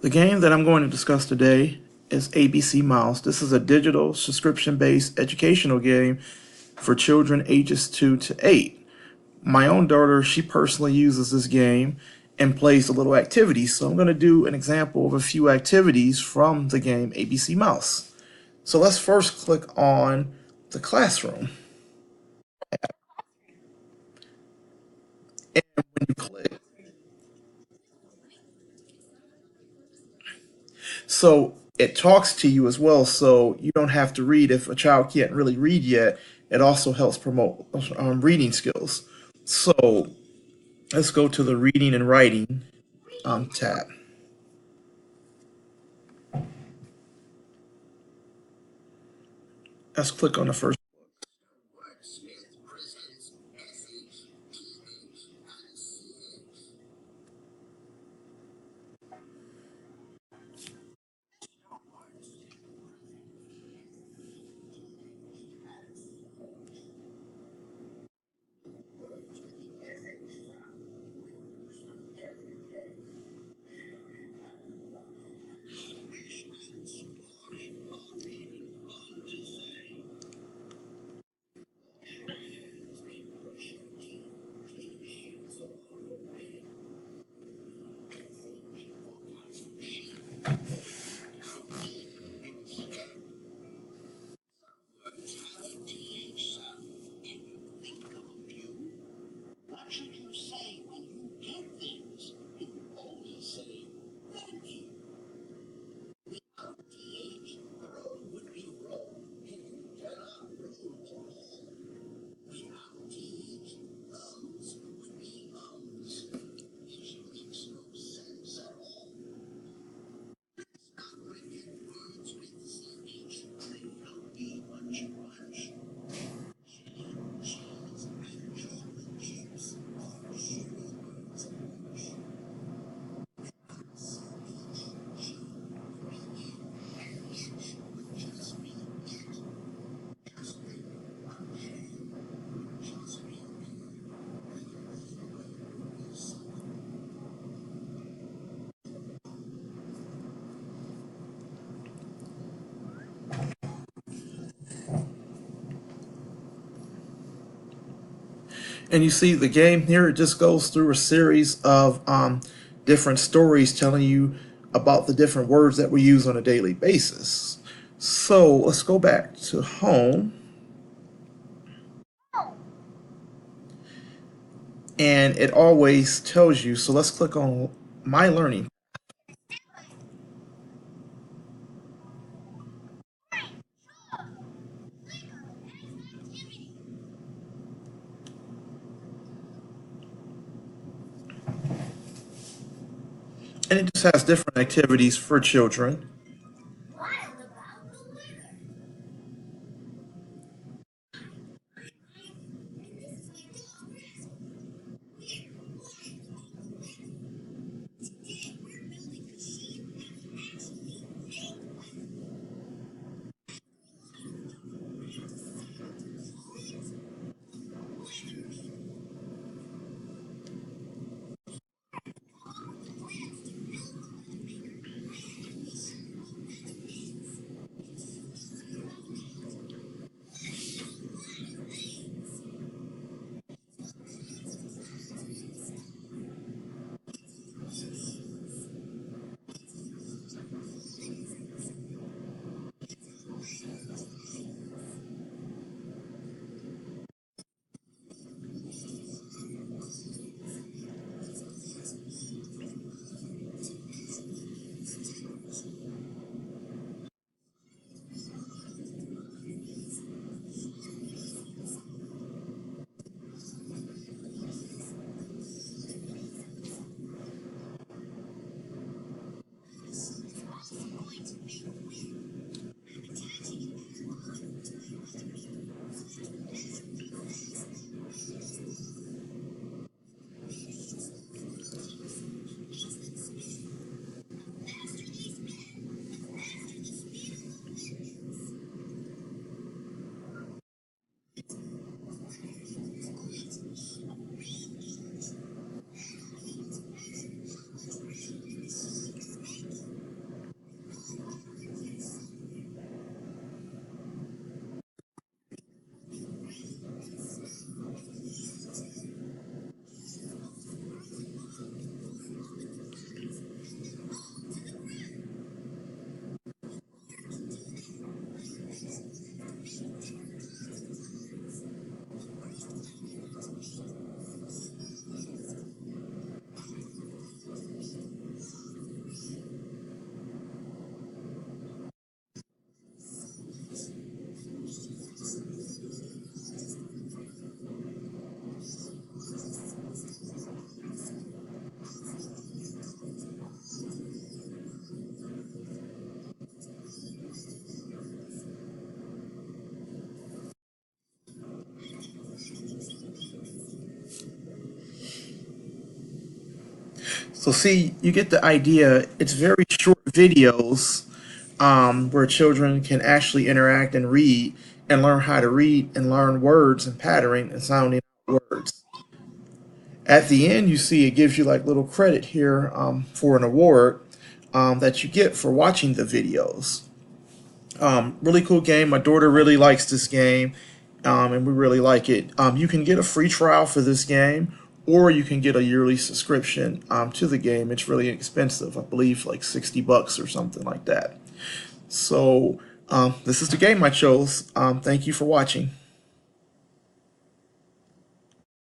The game that I'm going to discuss today is ABC Mouse. This is a digital subscription-based educational game for children ages 2 to 8. My own daughter, she personally uses this game and plays the little activities. So I'm going to do an example of a few activities from the game ABC Mouse. So let's first click on the classroom. And when you click, so it talks to you as well, so you don't have to read. If a child can't really read yet, it also helps promote reading skills. So let's go to the reading and writing tab. Let's click on the first. And you see the game here, it just goes through a series of different stories telling you about the different words that we use on a daily basis. So let's go back to home. And it always tells you, so let's click on My Learning. And it just has different activities for children. So see, you get the idea. It's very short videos where children can actually interact and read and learn how to read and learn words and patterning and sounding out words. At the end, you see it gives you like little credit here for an award that you get for watching the videos. Really cool game. My daughter really likes this game, and we really like it. You can get a free trial for this game, or you can get a yearly subscription to the game. It's really inexpensive. I believe like $60 or something like that. So this is the game I chose. Thank you for watching.